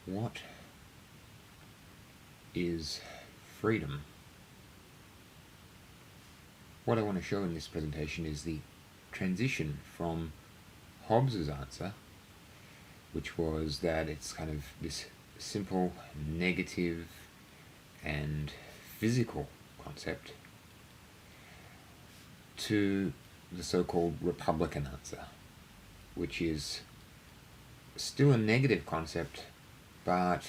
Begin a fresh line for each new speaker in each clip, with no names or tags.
what is freedom? What I want to show in this presentation is the transition from Hobbes's answer, which was that it's kind of this simple, negative, and physical concept, to the so-called Republican answer, which is still a negative concept, but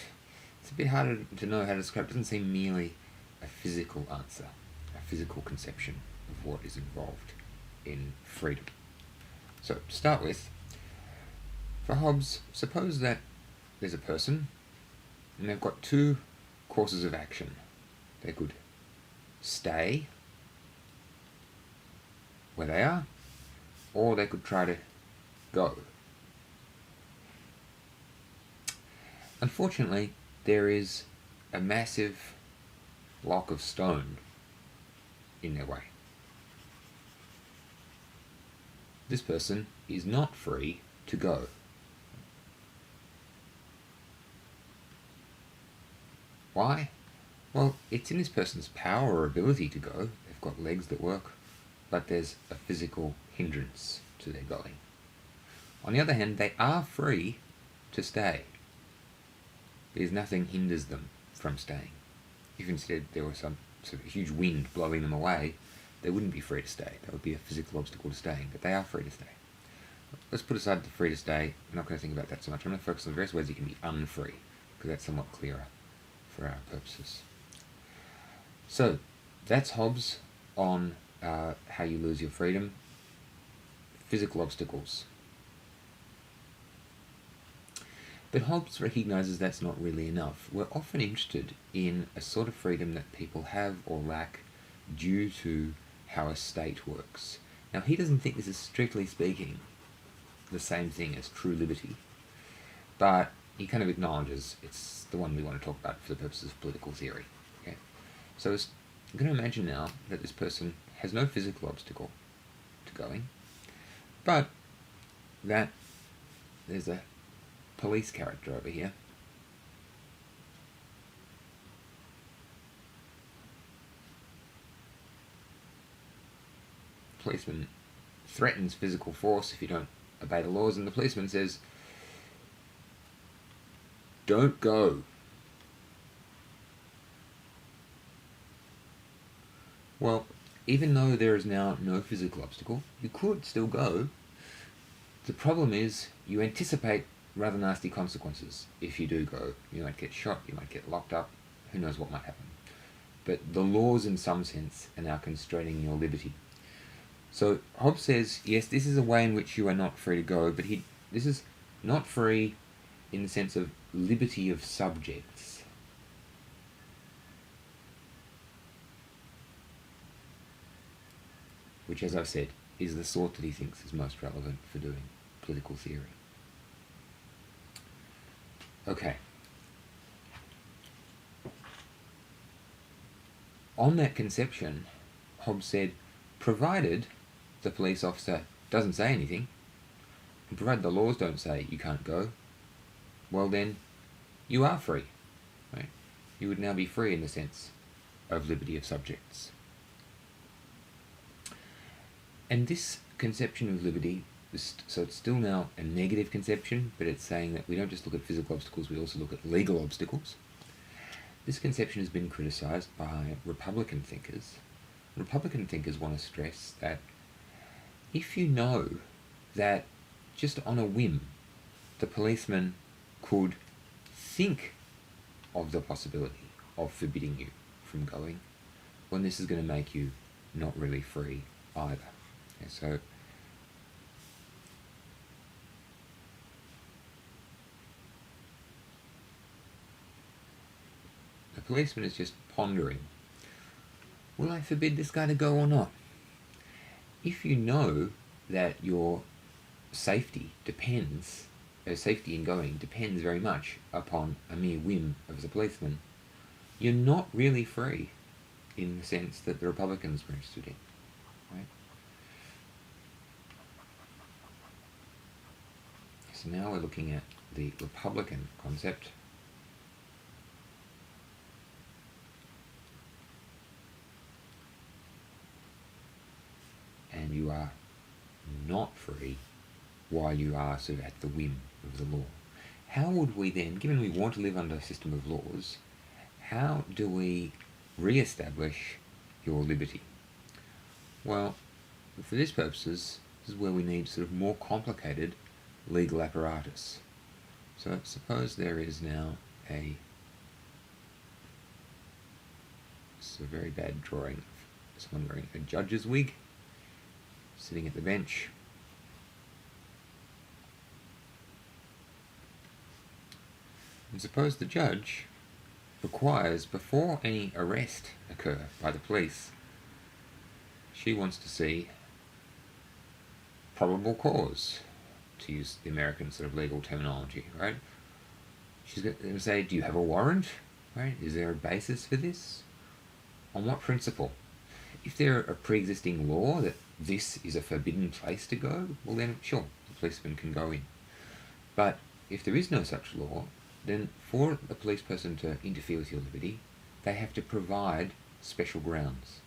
it's a bit harder to know how to describe. It doesn't seem merely a physical answer, a physical conception of what is involved in freedom. So, to start with, for Hobbes, suppose that there's a person and they've got two courses of action. They could stay where they are, or they could try to go. Unfortunately, there is a massive block of stone in their way. This person is not free to go. Why? Well, it's in this person's power or ability to go. They've got legs that work, but there's a physical hindrance to their going. On the other hand, they are free to stay. There's nothing hinders them from staying. If instead there was some sort of huge wind blowing them away, they wouldn't be free to stay. That would be a physical obstacle to staying, but they are free to stay. Let's put aside the free to stay. We're not going to think about that so much. I'm going to focus on the various ways you can be unfree, because that's somewhat clearer for our purposes. So, that's Hobbes on how you lose your freedom. Physical obstacles. But Hobbes recognises that's not really enough. We're often interested in a sort of freedom that people have or lack due to how a state works. Now, he doesn't think this is, strictly speaking, the same thing as true liberty, but he kind of acknowledges it's the one we want to talk about for the purposes of political theory. Okay? So I'm going to imagine now that this person has no physical obstacle to going, but that there's a police character over here. Policeman threatens physical force if you don't obey the laws, and the policeman says, "Don't go." Well, even though there is now no physical obstacle, you could still go. The problem is you anticipate rather nasty consequences if you do go. You might get shot, you might get locked up, who knows what might happen. But the laws in some sense are now constraining your liberty. So Hobbes says, yes, this is a way in which you are not free to go, but this is not free in the sense of liberty of subjects. Which, as I've said, is the sort that he thinks is most relevant for doing political theory. Okay. On that conception, Hobbes said, provided the police officer doesn't say anything, and provided the laws don't say you can't go, well then, you are free. Right? You would now be free in the sense of liberty of subjects. And this conception of liberty, so it's still now a negative conception, but it's saying that we don't just look at physical obstacles, we also look at legal obstacles. This conception has been criticised by Republican thinkers. Republican thinkers want to stress that if you know that just on a whim the policeman could think of the possibility of forbidding you from going, well, this is going to make you not really free either. Okay, so the policeman is just pondering, will I forbid this guy to go or not? If you know that your safety in going depends very much upon a mere whim of the policeman, you're not really free in the sense that the Republicans were interested in. Right? So now we're looking at the Republican concept. and you are not free while you are sort of at the whim of the law. How would we then, given we want to live under a system of laws, how do we re-establish your liberty? Well, for these purposes, this is where we need sort of more complicated legal apparatus. So suppose there is now it's a very bad drawing of someone wearing a judge's wig, sitting at the bench. And suppose the judge requires, before any arrest occur by the police, she wants to see probable cause, to use the American sort of legal terminology, right? She's going to say, do you have a warrant? Right? Is there a basis for this? On what principle? If there a pre-existing law that this is a forbidden place to go, well then, sure, the policeman can go in. But if there is no such law, then for a police person to interfere with your liberty, they have to provide special grounds.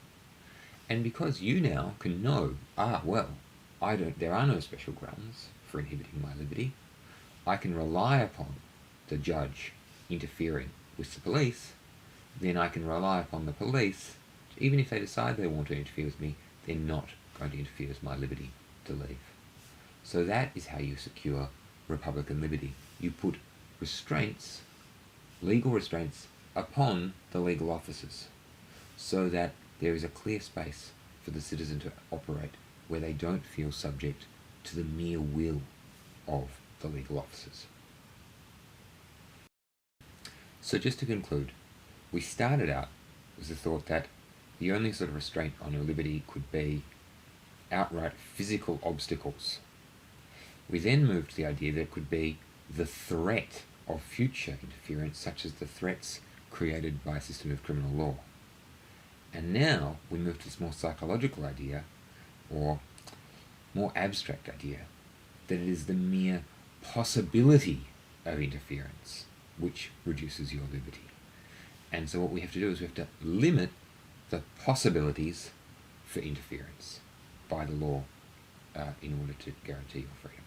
And because you now can know, there are no special grounds for inhibiting my liberty, I can rely upon the judge interfering with the police, then I can rely upon the police, even if they decide they want to interfere with me, they're not going to interfere with my liberty to leave. So that is how you secure Republican liberty. You put restraints, legal restraints, upon the legal officers, so that there is a clear space for the citizen to operate where they don't feel subject to the mere will of the legal officers. So just to conclude, we started out with the thought that the only sort of restraint on your liberty could be outright physical obstacles. We then moved to the idea that it could be the threat of future interference, such as the threats created by a system of criminal law. And now we move to this more psychological idea, or more abstract idea, that it is the mere possibility of interference which reduces your liberty. And so what we have to do is we have to limit the possibilities for interference by the law in order to guarantee your freedom.